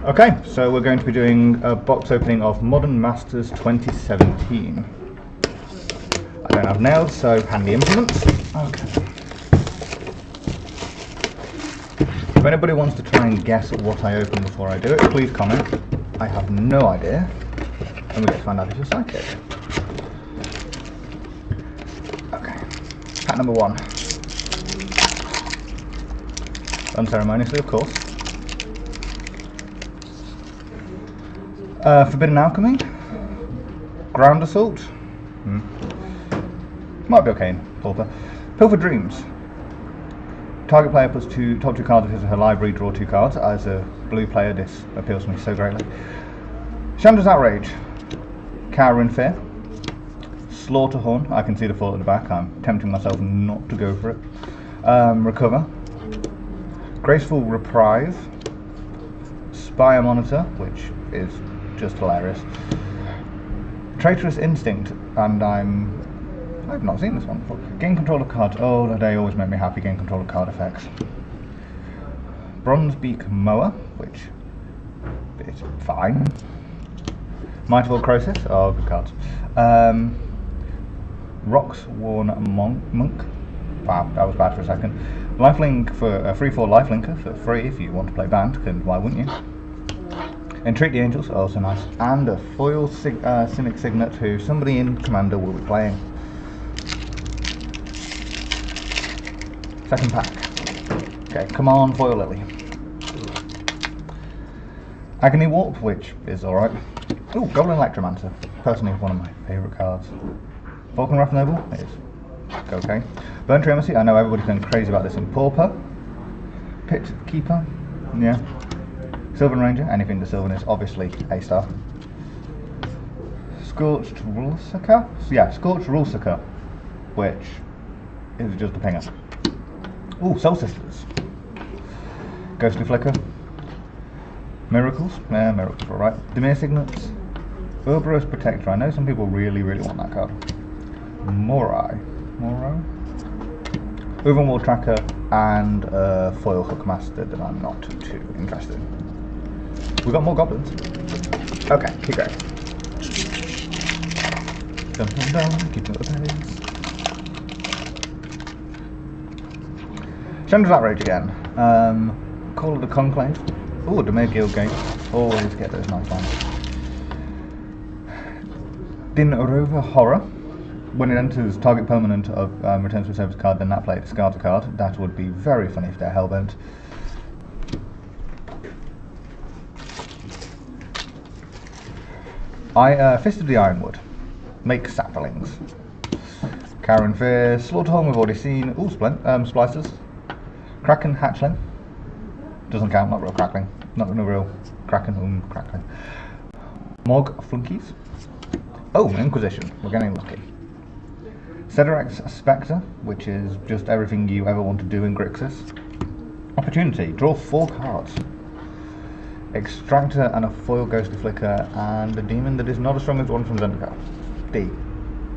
Okay, so we're going to be doing a box opening of Modern Masters 2017. I don't have nails, so handy implements. Okay. If anybody wants to try and guess what I open before I do it, please comment. I have no idea, and we get to find out if you're psychic. Okay, pack number 1. Unceremoniously, of course. Forbidden Alchemy, Ground Assault, might be okay in Pauper. Pilfer Dreams. Target player puts top 2 cards of his or her library, draw 2 cards. As a blue player, this appeals to me so greatly. Chandra's Outrage, Cower in Fear, Slaughterhorn. I can see the foil at the back. I'm tempting myself not to go for it. Recover, Graceful Reprise, Spire Monitor, which is just hilarious. Traitorous Instinct, and I've not seen this one before. Gain control of cards. Oh, they always make me happy. Gain control of card effects. Bronzebeak Mower, which is fine. Might of Old Croesus. Oh, good cards. Rock's Worn Monk. Wow, that was bad for a second. Lifelink for a free 4 lifelinker for free if you want to play Bant, and why wouldn't you? Entreat the Angels, also nice. And a foil Cynic Signet who somebody in Commander will be playing. Second pack. Okay, come on, foil Lily. Agony Warp, which is alright. Ooh, Goblin Electromancer. Personally, one of my favourite cards. Vulcan Wrath Noble is okay. Burn Tree Embassy, I know everybody's going crazy about this in Pauper. Pit Keeper, yeah. Sylvan Ranger, anything to Sylvan is obviously A star. Scorched Rulsucker? Yeah, Scorched Rulsucker, which is just a pinger. Ooh, Soul Sisters. Ghostly Flicker. Miracles, yeah, Miracles are alright. Demir Signets. Ouroboros Protector, I know some people really want that card. Moro? Overworld Tracker, and Foil Hookmaster that I'm not too interested in. We've got more goblins. Okay, keep going. Dum, keeping up the pace. Chandra's Outrage again. Call of the Conclave. Ooh, Demir Guildgate. Always get those nice ones. Din Rover Horror. When it enters target permanent of returns to a service card, then that player discards a card. That would be very funny if they're hellbent. Fist of the Ironwood. Make Saplings. Karen Fear, Slaughterhorn we've already seen. Ooh, Splicers. Kraken Hatchling. Doesn't count, not real crackling. Not a real Kraken, crackling. Mog Flunkies. Oh, Inquisition. We're getting lucky. Cedric's Spectre, which is just everything you ever want to do in Grixis. Opportunity, draw 4 cards. Extractor and a foil Ghostly Flicker, and a demon that is not as strong as one from Zendikar. D.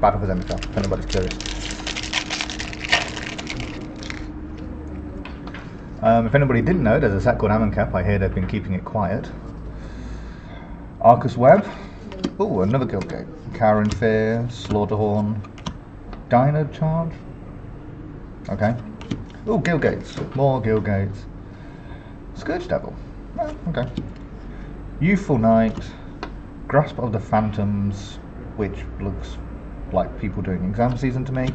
Battle for Zendikar, if anybody's curious. If anybody didn't know, there's a set called Amonkhet. I hear they've been keeping it quiet. Arcus Web. Ooh, another Guildgate. Karen Fear, Slaughterhorn. Dino Charge. Okay. Ooh, Guildgates. More Guildgates. Scourge Devil. Oh, okay. Youthful Knight. Grasp of the Phantoms, which looks like people doing exam season to me.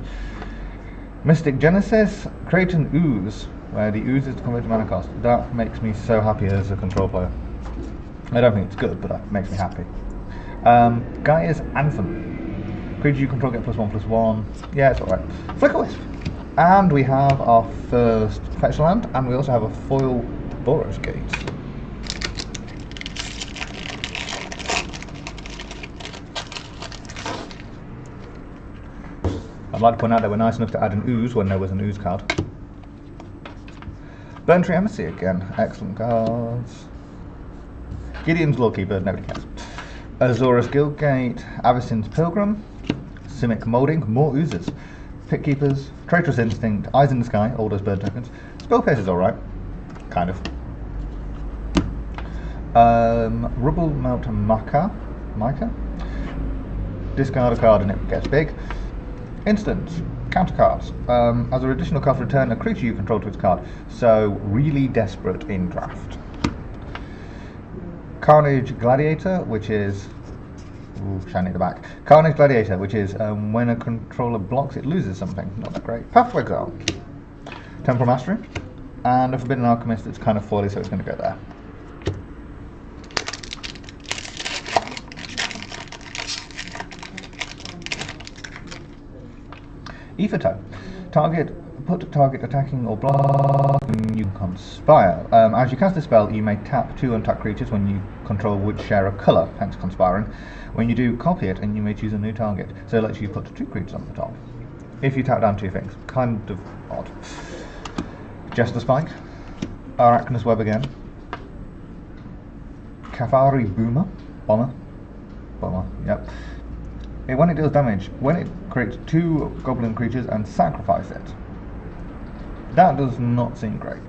Mystic Genesis. Create an Ooze, where the Ooze is to convert to mana cost. That makes me so happy as a control player. I don't think it's good, but it makes me happy. Gaia's Anthem. Creature you control get +1/+1. Yeah, it's alright. Flicker Wisp. And we have our first fetch land, and we also have a foil Boros Gate. I'd like to point out they were nice enough to add an Ooze when there was an Ooze card. Burn Tree Embassy again. Excellent cards. Gideon's Lawkeeper, nobody cares. Azorus Guildgate, Avacyn's Pilgrim, Simic Moulding, more Oozes, Pit Keepers, Traitorous Instinct, Eyes in the Sky, all those bird tokens. Spell Pierce is alright, kind of. Rubble Melt Mica. Discard a card and it gets big. Instant. Counter cards. As an additional card for return, a creature you control to its card. So, really desperate in draft. Carnage Gladiator, which is... Ooh, shiny at the back. Carnage Gladiator, which is when a controller blocks, it loses something. Not that great. Path to Exile. Temporal Mastery. And a Forbidden Alchemist that's kind of foily, so it's going to go there. Ethertoe. Put target attacking or blocking, you conspire. As you cast a spell, you may tap 2 untapped creatures when you control which share a colour, hence conspiring. When you do, copy it and you may choose a new target. So it lets you put 2 creatures on the top. If you tap down 2 things. Kind of odd. Jester Spike. Arachnus Web again. Kafari Bomber, yep. When it deals damage, when it creates 2 goblin creatures and sacrifice it. That does not seem great.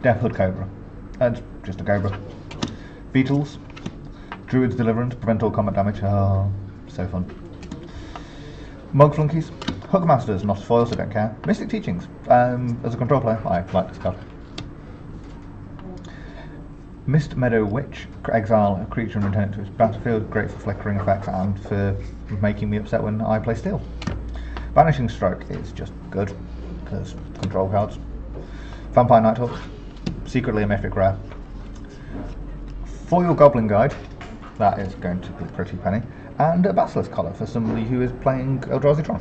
Deathhood Cobra. That's just a cobra. Beetles. Druid's Deliverance, prevent all combat damage. Oh, so fun. Mug Flunkies. Hookmasters, not foil, so don't care. Mystic Teachings. As a control player, I like this card. Mist Meadow Witch, exile a creature and return it to its battlefield. Great for flickering effects and for making me upset when I play Steel. Vanishing Stroke is just good, because control cards. Vampire Nighthawk, secretly a mythic rare. Foil Goblin Guide, that is going to be pretty penny. And a Basilisk Collar for somebody who is playing Eldrazi Tron.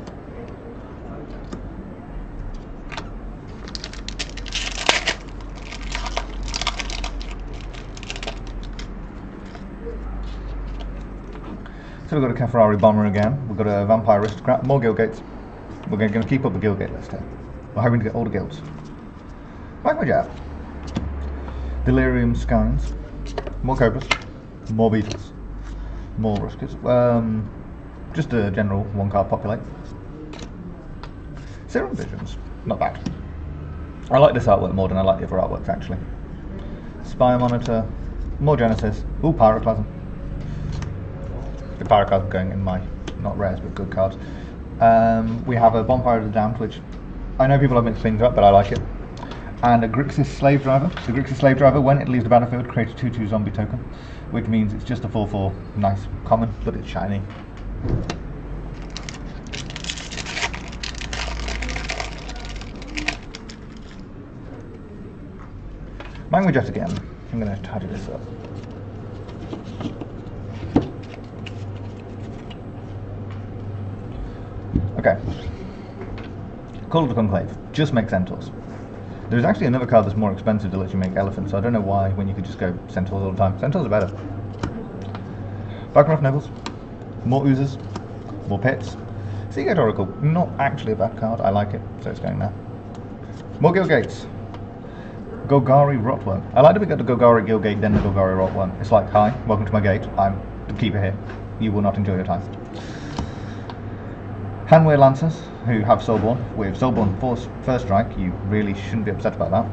So we've got a Kefrari Bomber again, we've got a Vampire Aristocrat, more Guild Gates. We're going to keep up the Guild Gate list here. We're hoping to get all the guilds. Magma Jet. Delirium Skynes. More Cobras. More Beetles. More Ruskers. Just a general 1-card populate. Serum Visions. Not bad. I like this artwork more than I like the other artworks actually. Spire Monitor. More Genesis. Ooh, Pyroclasm. The Pyroclasm going in my, not rares, but good cards. We have a Bonfire of the Damned, which I know people have mixed things up, but I like it. And a Grixis Slave Driver. The Grixis Slave Driver, when it leaves the battlefield, creates a 2/2 zombie token, which means it's just a 4/4 nice common, but it's shiny. Magma Jet again. I'm going to tidy this up. Okay. Call of the Conclave. Just make Centaurs. There's actually another card that's more expensive that lets you make Elephants, so I don't know why when you could just go Centaurs all the time. Centaurs are better. Backrough Nevils. More Oozes. More Pits. Seagate Oracle. Not actually a bad card. I like it, so it's going there. More Guild Gates. Golgari Rotworm. I like that we got the Golgari Guild Gate, then the Golgari Rotworm. It's like, hi, welcome to my gate. I'm the keeper here. You will not enjoy your time. Hanway Lancers, who have Soulborn. With Soulborn First Strike, you really shouldn't be upset about that.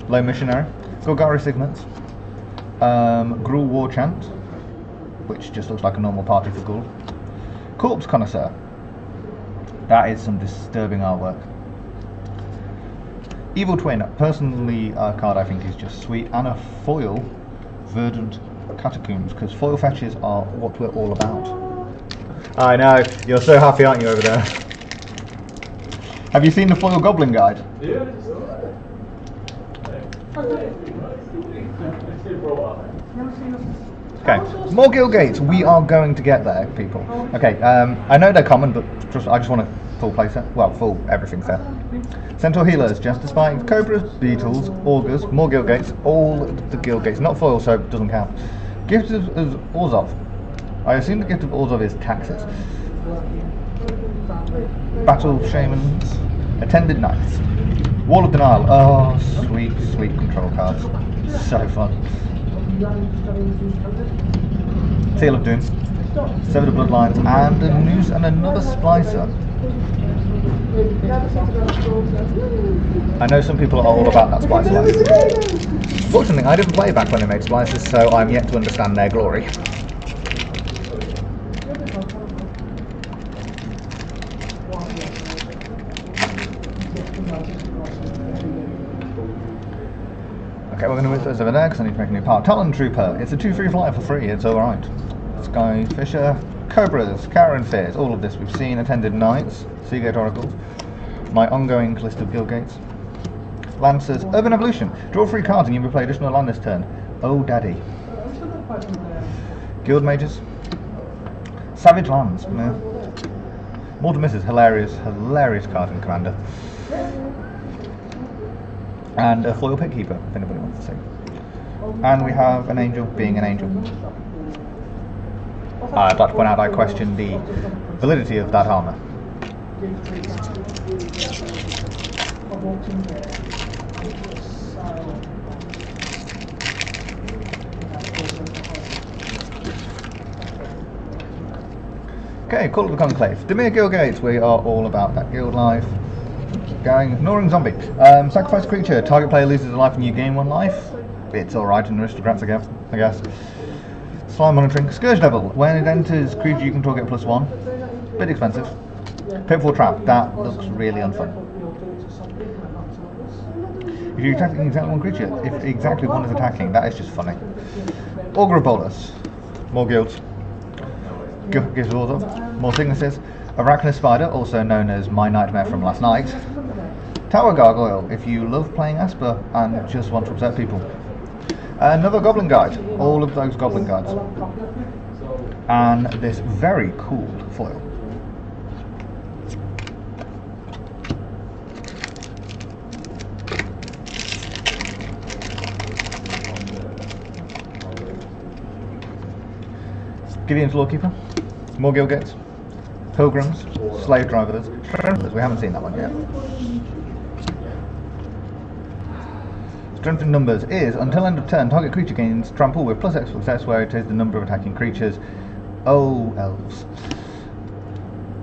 Low Missionary. Golgari Signets. Gruul War Chant, which just looks like a normal party for Gruul. Corpse Connoisseur. That is some disturbing artwork. Evil Twin, personally a card I think is just sweet, and a foil Verdant Catacombs, because foil fetches are what we're all about. I know, you're so happy, aren't you, over there? Have you seen the foil Goblin Guide? Yeah. Okay, more Guild Gates. We are going to get there, people. Okay, I know they're common, but I just want a full playset. Well, full everything set. Centaur Healers, Jester Spike, Cobras, Beetles, Augurs, more Guild Gates, all the Guild Gates. Not foil, so it doesn't count. Gift of Orzhov. I assume the Gift of Orzhov is taxes. Battle Shamans, Attended Knights, Wall of Denial. Oh, sweet, sweet control cards. So fun. Seal of Doom, Sever the Bloodlines, and a Noose and another Splicer. I know some people are all about that splice slice. Fortunately, I didn't play back when they made splices, so I'm yet to understand their glory. Okay, we're going to move those over there because I need to make a new part. Talon Trooper, it's a 2-3 flyer for free, it's alright. Sky Fisher, Cobras, Karen Fears, all of this we've seen. Attended Knights, Seagate Oracles, my ongoing list of guild gates. Lancers, Urban Evolution, draw 3 cards and you may play additional land this turn. Oh daddy. Guild Mages, Savage Lands, Mortal Misses, hilarious card in Commander. And a foil pit keeper, if anybody wants to see. And we have an angel being an angel. I'd like to point out I question the validity of that armour. Okay, Call of the Conclave. Demir Guild Gates, we are all about that guild life. Going, Ignoring Zombie. Sacrifice a creature, target player loses a life and you gain 1 life. It's alright in Aristocrats, I guess. Slime Monitoring. Scourge Devil. When it enters creature you control get +1. Bit expensive. Pitfall Trap. That looks really unfun. If you're attacking exactly 1 creature, if exactly 1 is attacking, that is just funny. Augur of Bolus. More guilds. Gives of Order. More sicknesses. Arachnid Spider, also known as my nightmare from last night. Tower Gargoyle, if you love playing Esper and just want to upset people. Another Goblin Guide, all of those Goblin Guides. And this very cool foil. Gideon's Lawkeeper, more guild gates. Pilgrims, Slave Drivers, we haven't seen that one yet. Strength in numbers is, until end of turn, target creature gains trample with +X/+S where it is the number of attacking creatures. Oh, elves.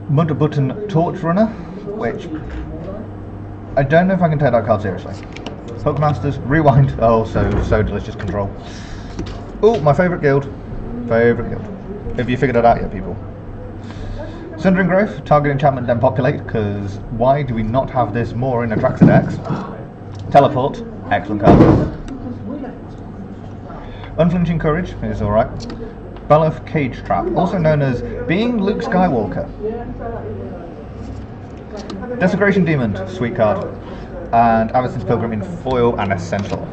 Mud Button Torch Runner, which I don't know if I can take that card seriously. Hookmasters, Rewind, oh, so delicious control. Oh, my favourite guild. Have you figured it out yet, people? Sundering Growth, target enchantment then populate, because why do we not have this more in Atraxa decks? Teleport, excellent card. Unflinching Courage is alright. Bellof Cage Trap, also known as being Luke Skywalker. Desecration Demon, sweet card. And Avacyn's Pilgrim in foil and essential.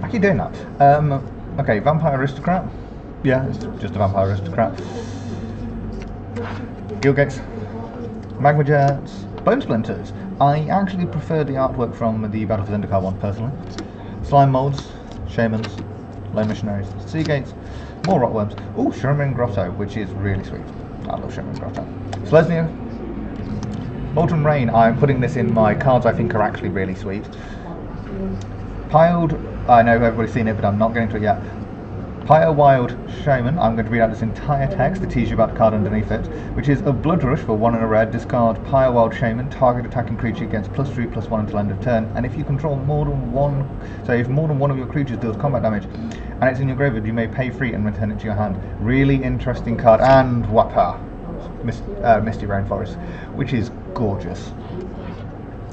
I keep doing that. Okay, Vampire Aristocrat. Yeah, it's just a Vampire Aristocrat. Guild Gates. Magma Jets. Bone Splinters. I actually prefer the artwork from the Battle for Zendikar one, personally. Slime Molds. Shamans. Lone Missionaries. Sea Gates. More Rotworms. Ooh, Shimmering Grotto, which is really sweet. I love Shimmering Grotto. Selesnya. Molten Rain. I'm putting this in my cards I think are actually really sweet. Piled, I know everybody's seen it, but I'm not getting to it yet. Pyre Wild Shaman, I'm going to read out this entire text to tease you about the card underneath it, which is a Blood Rush for 1 and a red, discard Pyre Wild Shaman, target attacking creature gets +3/+1 until end of turn, and if you control more than 1, so if more than 1 of your creatures deals combat damage, and it's in your graveyard, you may pay free and return it to your hand. Really interesting card, and Wapa, Misty Rainforest, which is gorgeous.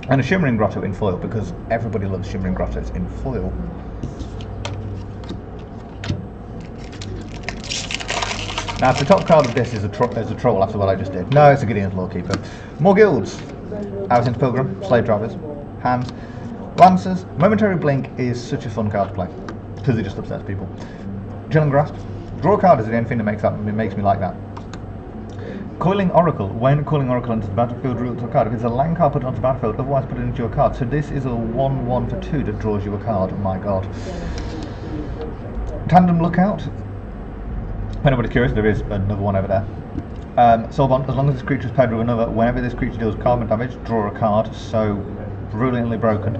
And a Shimmering Grotto in foil, because everybody loves Shimmering Grottos in foil. Now, if the top card of this is a troll after what I just did. No, it's a Gideon's Lawkeeper. More guilds. Avacyn's Pilgrim, Slave Drivers, Hands, Lancers. Momentary Blink is such a fun card to play, because it just upsets people. Chilling Grasp. Draw a card is the only thing that makes me like that. Coiling Oracle. When Coiling Oracle enters the battlefield, draw a card. If it's a land card, put it onto the battlefield, otherwise put it into your card. So this is a 1/1 for 2 that draws you a card. Oh my god. Tandem Lookout. If anybody's curious, there is another one over there. Soulbond. As long as this creature is paired with another, whenever this creature deals combat damage, draw a card. So brilliantly broken.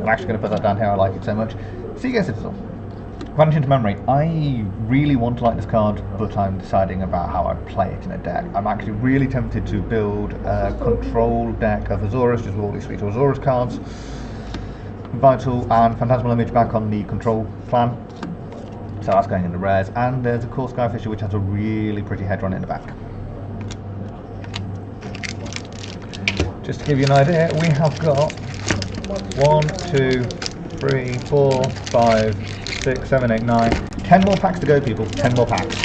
I'm actually going to put that down here, I like it so much. Seagate Citadel. Vanish into memory. I really want to like this card, but I'm deciding about how I play it in a deck. I'm actually really tempted to build a control deck of Azorus, just with all these sweet Azorus cards. Vital and Phantasmal Image back on the control plan. So that's going in the rares. And there's of course Skyfisher, which has a really pretty Hedron in the back. Just to give you an idea, we have got 1, 2, 3, 4, 5, 6, 7, 8, 9, 10 more packs to go, people. 10 more packs.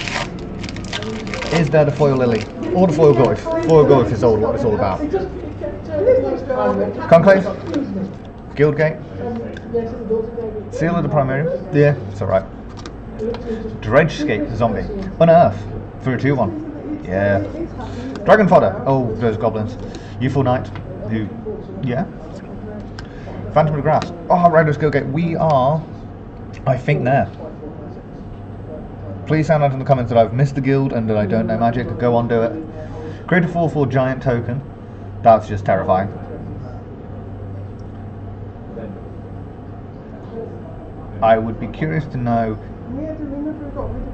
Is there the foil Lily? Or the foil Goyf? Foil Goyf is all what it's all about. Conclave. Guildgate. Seal of the Primarium. Yeah, it's alright. Dredgescape Zombie. Unearth. 3-2-1. Yeah. Dragon Fodder. Oh, those goblins. Youthful Knight. Who? Yeah. Phantom of the Grass. Oh, Riders Guildgate. We are, I think, there. Please sound out in the comments that I've missed the guild and that I don't know magic. Go on, do it. Create a 4/4 giant token. That's just terrifying. I would be curious to know.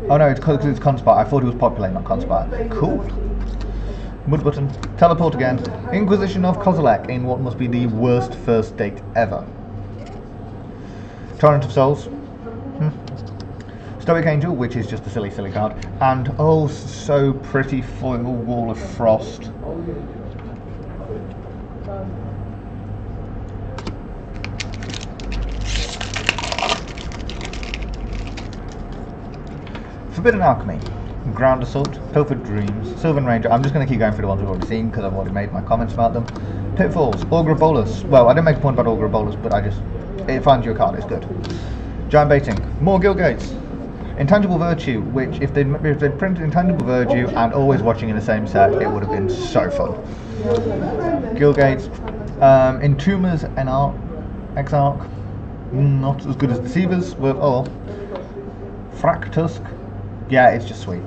Oh no, it's because it's Conspire. I thought it was Populate, not Conspire. Cool. Mud Button. Teleport again. Inquisition of Kozilek in what must be the worst first date ever. Torrent of Souls. Stoic Angel, which is just a silly card. And oh, so pretty foil Wall of Frost. Forbidden Alchemy, Ground Assault, Pilfered Dreams, Sylvan Ranger. I'm just going to keep going through the ones we've already seen because I've already made my comments about them. Pitfalls, Augur of Bolus. Well, I didn't make a point about Augur of Bolus, but it finds you a card, it's good. Giant Baiting, more Guildgates. Intangible Virtue, which if they'd printed Intangible Virtue and always watching in the same set, it would have been so fun. Guildgates, Entombers, Exarch, not as good as Deceivers, or Fractusk. Yeah, it's just sweet.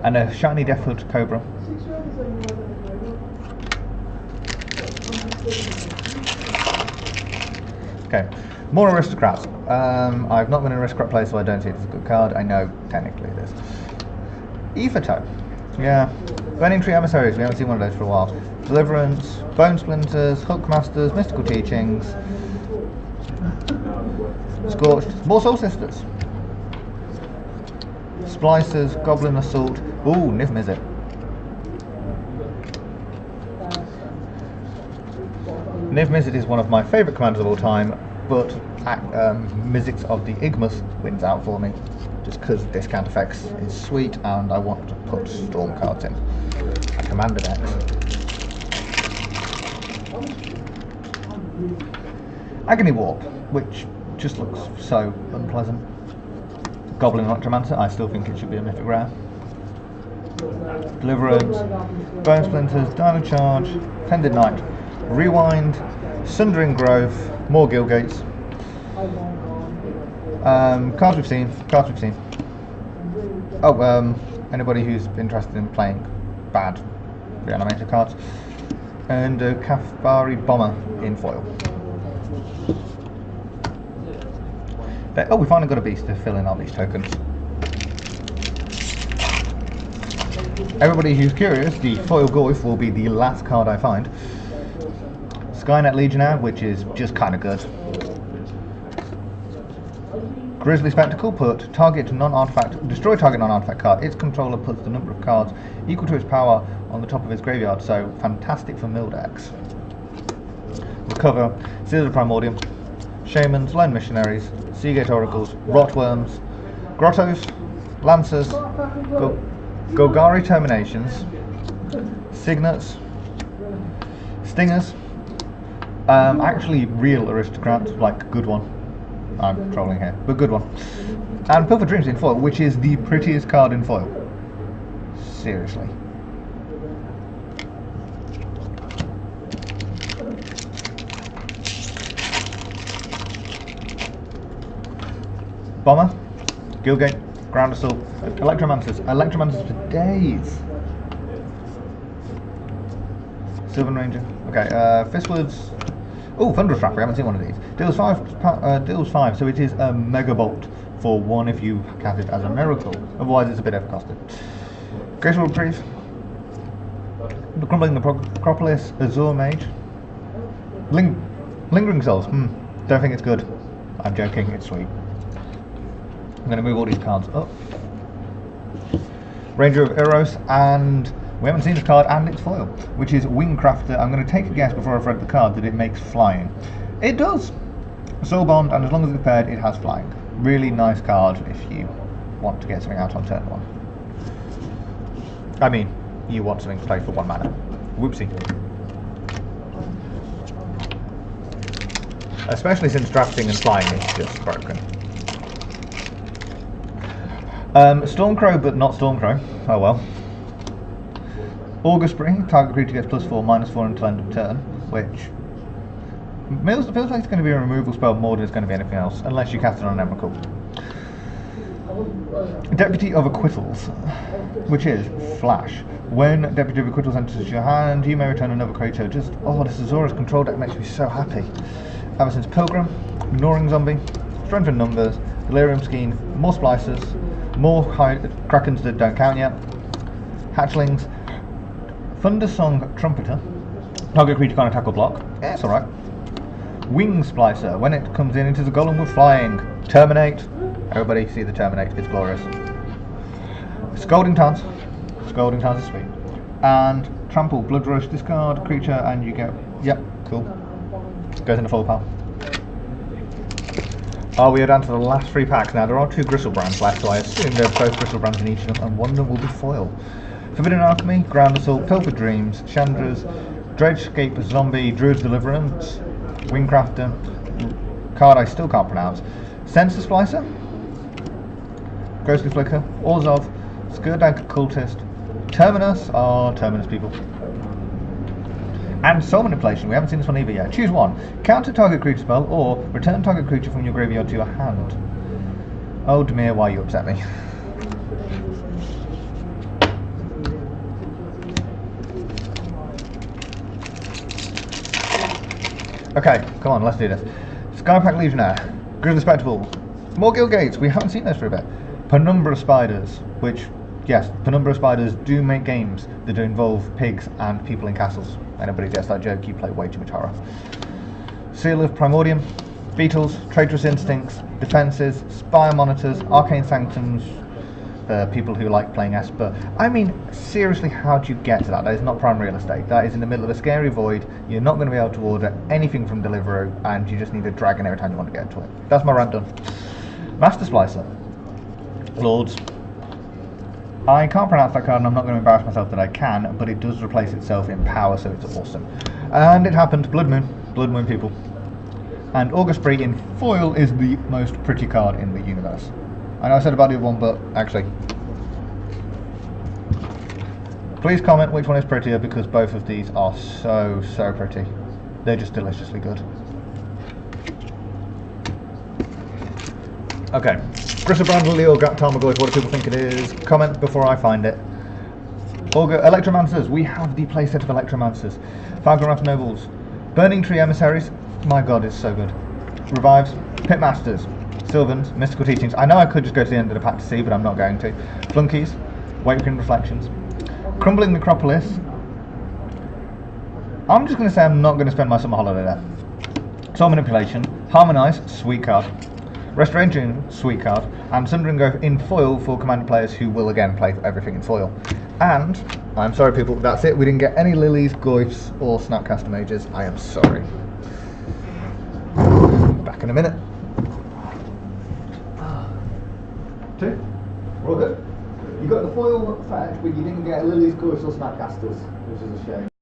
And a shiny Deathhood Cobra. Okay, more Aristocrats. I've not been an Aristocrat player, so I don't see it as a good card. I know technically it is. Ethertoe. Yeah. Burning Tree Emissaries, we haven't seen one of those for a while. Deliverance, Bone Splinters, Hookmasters, Mystical Teachings, Scorched, more Soul Sisters. Splicers, Goblin Assault. Ooh, Niv Mizzet. Niv Mizzet is one of my favourite commanders of all time, but Mizzet of the Igmus wins out for me, just because discount effects is sweet and I want to put Storm cards in a commander deck. Agony Warp, which just looks so unpleasant. Goblin Electromancer, I still think it should be a mythic rare. Deliverance, Bone Splinters, Dino Charge, Tended Knight, Rewind, Sundering Grove, more Guildgates. Cards we've seen. Oh, anybody who's interested in playing bad reanimator cards. And Kafbari Bomber in foil. Oh, we finally got a beast to fill in all these tokens. Everybody who's curious, the foil Goyf will be the last card I find. Skynet Legionnaire, which is just kind of good. Grizzly Spectacle, destroy target non-artifact card. Its controller puts the number of cards equal to its power on the top of its graveyard, so fantastic for mill decks. Recover, Seals of Primordium, Shamans, Lone Missionaries, Seagate Oracles, Rotworms, Grottos, Lancers, Golgari Terminations, Signets, Stingers, actually real Aristocrats, like good one. I'm trolling here, but good one. And Pilfered Dreams in foil, which is the prettiest card in foil. Seriously. Bomber, Guildgate, Ground Assault, Electromancers for days. Sylvan Ranger. Okay, Fistwoods. Oh, Thunderous Trap, we haven't seen one of these. Deals 5, so it is a Mega Bolt for 1 if you cast it as a miracle. Otherwise it's a bit overcosted. Graceful Reprieve. Crumbling the Acropolis, Azure Mage. Lingering Souls, don't think it's good. I'm joking, it's sweet. I'm going to move all these cards up. Ranger of Eros, and we haven't seen this card, and it's foil, which is Wingcrafter. I'm going to take a guess before I've read the card that it makes flying. It does! Soul Bond, and as long as it's paired, it has flying. Really nice card if you want to get something out on turn 1. I mean, you want something to play for 1 mana. Whoopsie. Especially since drafting and flying is just broken. Stormcrow, but not Stormcrow. Oh well. August Spring, target creature gets +4, -4 until end of turn, which feels like it's going to be a removal spell more than it's going to be anything else, unless you cast it on an Emrakul. Deputy of Acquittals, which is Flash. When Deputy of Acquittals enters your hand, you may return another creature. Just, oh, this Azura's control deck makes me so happy. Avacyn's Pilgrim, Gnawing Zombie, Strength in Numbers, Delirium Scheme, more Splicers, more Krakens that don't count yet, Hatchlings, Thundersong Trumpeter, target creature can't attack or block, yeah, it's alright. Wing Splicer, when it comes in, it is a golem with flying. Terminate, everybody see the Terminate, it's glorious. Scalding Tarns is sweet. And Trample, Blood Rush, discard creature, and you get, yep, cool. Goes in the full pile. Oh, we are down to the last 3 packs now. There are 2 Gristlebrands left, so I assume there's both Gristlebrands in each of them, and one of them will be foil. Forbidden Alchemy, Ground Assault, Pilfered Dreams, Chandra's, Dredgescape Zombie, Druid's Deliverance, Wingcrafter, card I still can't pronounce, Sensor Splicer, Ghostly Flicker, Orzhov, Skurdag Cultist, Terminus, Terminus people, and Soul Manipulation. We haven't seen this one either yet. Choose one. Counter target creature spell, or return target creature from your graveyard to your hand. Oh Demir, why you upset me? Okay, come on, let's do this. Skypack Legionnaire, Grizzly Spectacle, more Guild Gates. We haven't seen this for a bit. Penumbra Spiders, which, yes, Penumbra Spiders do make games that involve pigs and people in castles. Anybody gets that joke, you play way too much horror. Seal of Primordium, Beetles, Traitorous Instincts, Defences, Spire Monitors, Arcane Sanctums, people who like playing Esper. I mean, seriously, how do you get to that? That is not prime real estate. That is in the middle of a scary void. You're not going to be able to order anything from Deliveroo, and you just need a dragon every time you want to get to it. That's my rant done. Master Splicer. Lords. I can't pronounce that card, and I'm not going to embarrass myself that I can, but it does replace itself in power, so it's awesome. And it happened. Blood Moon people. And August Spree in foil is the most pretty card in the universe. I know I said about the other one, but actually, please comment which one is prettier, because both of these are so pretty. They're just deliciously good. Okay, Gristlebrands, Leo, Tarmogoyf, what do people think it is? Comment before I find it. Electromancers, we have the playset of Electromancers. Falconrath Nobles, Burning Tree Emissaries, my god, it's so good. Revives, Pitmasters, Sylvans, Mystical Teachings. I know I could just go to the end of the pack to see, but I'm not going to. Flunkies, Waking Reflections, Crumbling Necropolis. I'm just going to say I'm not going to spend my summer holiday there. Soul Manipulation, Harmonise, sweet card. Restoration, sweet card. And Sundering Growth in foil for commander players who will again play everything in foil. And, I'm sorry people, that's it. We didn't get any Lilies, Goyfs, or Snapcaster Mages. I am sorry. Back in a minute. Two. We're all good. You got the foil fetch, but you didn't get Lily's Goyfs or Snapcasters, which is a shame.